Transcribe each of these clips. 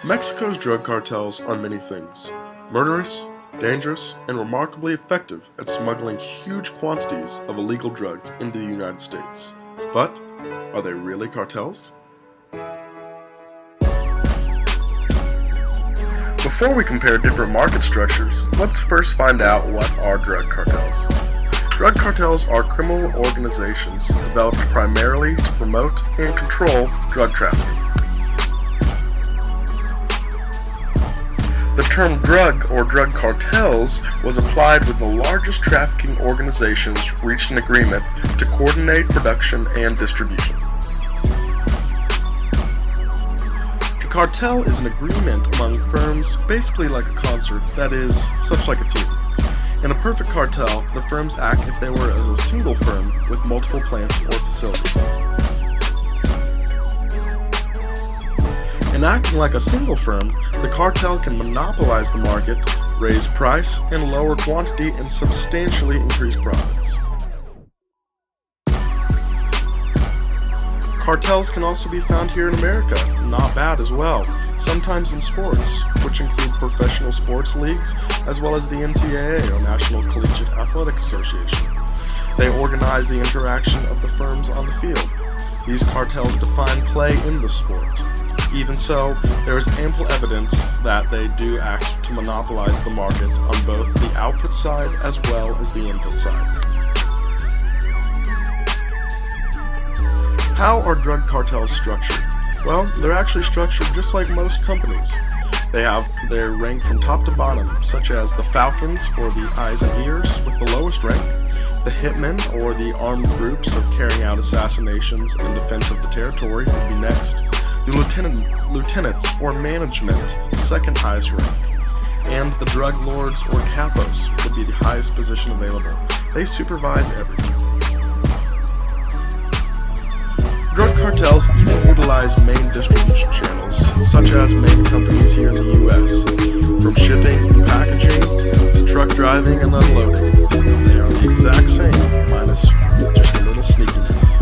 Mexico's drug cartels are many things: murderous, dangerous, and remarkably effective at smuggling huge quantities of illegal drugs into the United States. But are they really cartels? Before we compare different market structures, let's first find out what are drug cartels. Drug cartels are criminal organizations developed primarily to promote and control drug trafficking. The term drug or drug cartels was applied when the largest trafficking organizations reached an agreement to coordinate production and distribution. A cartel is an agreement among firms, basically like a concert, that is, such like a team. In a perfect cartel, the firms act if they were as a single firm with multiple plants or facilities. In acting like a single firm, the cartel can monopolize the market, raise price and lower quantity, and substantially increase profits. Cartels can also be found here in America, not bad as well, sometimes in sports, which include professional sports leagues, as well as the NCAA, or National Collegiate Athletic Association. They organize the interaction of the firms on the field. These cartels define play in the sport. Even so, there is ample evidence that they do act to monopolize the market on both the output side as well as the input side. How are drug cartels structured? Well, they're actually structured just like most companies. They rank from top to bottom, such as the Falcons, or the eyes and ears, with the lowest rank, the hitmen, or the armed groups of carrying out assassinations in defense of the territory, would be next. The lieutenants, or management, second highest rank, and the drug lords, or capos, would be the highest position available. They supervise everything. Drug cartels even utilize main distribution channels, such as main companies here in the US, from shipping and packaging to truck driving and unloading. They are the exact same, minus just a little sneakiness.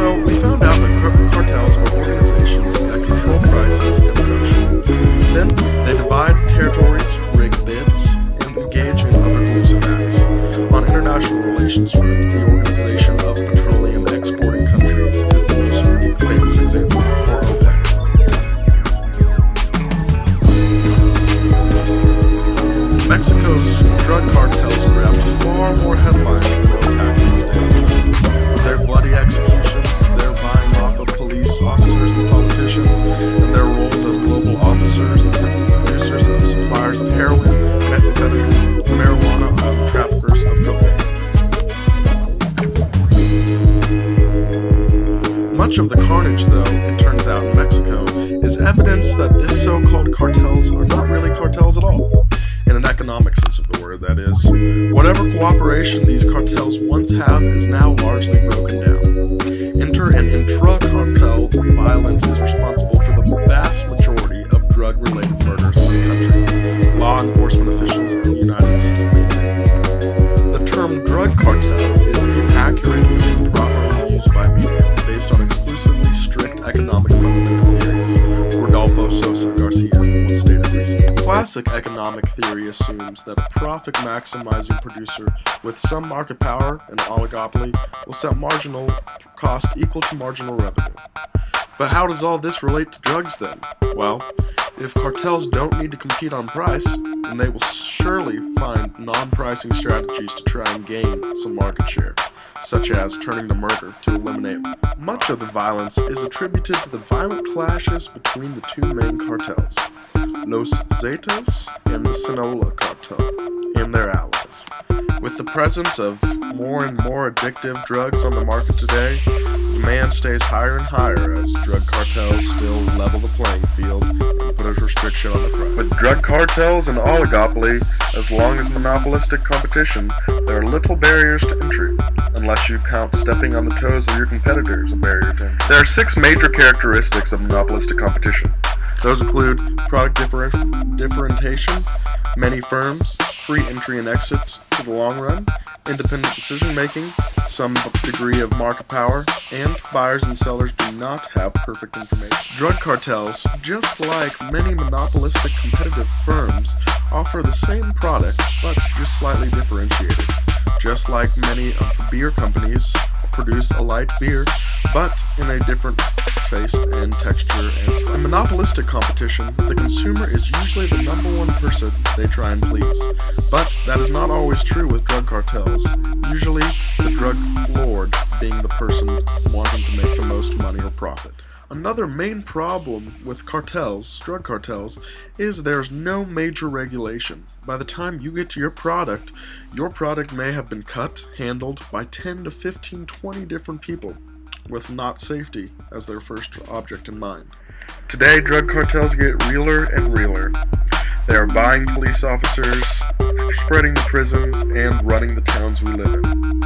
So, we found out that cartels are organizations that control prices and production. Then, they divide territories, rig bids, and engage in other collusive acts. On international relations front, the Organization of Petroleum Exporting Countries is the most famous example, or OPEC. Mexico's drug cartels grab far more headlines than OPEC these days. Their bloody executions, their buying off of police officers and politicians, and their roles as global officers and producers and suppliers of heroin, methamphetamine, marijuana, and traffickers of cocaine. Much of the carnage, though, it turns out in Mexico, is evidence that this so-called cartels are not really cartels at all. In an economic sense of the word, that is. Whatever cooperation these cartels once have is now largely broken down. Inter- and intra-cartel violence is responsible for the vast majority of drug-related murders in the country. Law enforcement officials in the United States maintain. The term drug cartel is inaccurate and improperly used by media based on exclusively strict economic fundamental theories. Rodolfo Sosa Garcia once stated recently. Classic economic theory assumes that a profit-maximizing producer with some market power, an oligopoly, will set marginal cost equal to marginal revenue. But how does all this relate to drugs then? Well, if cartels don't need to compete on price, then they will surely find non-pricing strategies to try and gain some market share, such as turning to murder to eliminate. Much of the violence is attributed to the violent clashes between the two main cartels, Los Zetas and the Sinaloa cartel, and their allies. With the presence of more and more addictive drugs on the market today, demand stays higher and higher as drug cartels still level the playing field and put a restriction on the price. With drug cartels and oligopoly, as long as monopolistic competition, there are little barriers to entry, unless you count stepping on the toes of your competitors a barrier to entry. There are 6 major characteristics of monopolistic competition. Those include product differentiation, many firms, free entry and exit to the long run, independent decision-making, some degree of market power, and buyers and sellers do not have perfect information. Drug cartels, just like many monopolistic competitive firms, offer the same product, but just slightly differentiated. Just like many of the beer companies produce a light beer, but in a different taste and texture and style. In monopolistic competition, the consumer is usually the number one person they try and please. But that is not always true with drug cartels, usually the drug lord being the person wanting to make the most money or profit. Another main problem with cartels, drug cartels, is there's no major regulation. By the time you get to your product may have been cut, handled by 10 to 15, 20 different people, with not safety as their first object in mind. Today, drug cartels get realer and realer. They are buying police officers, spreading the prisons, and running the towns we live in.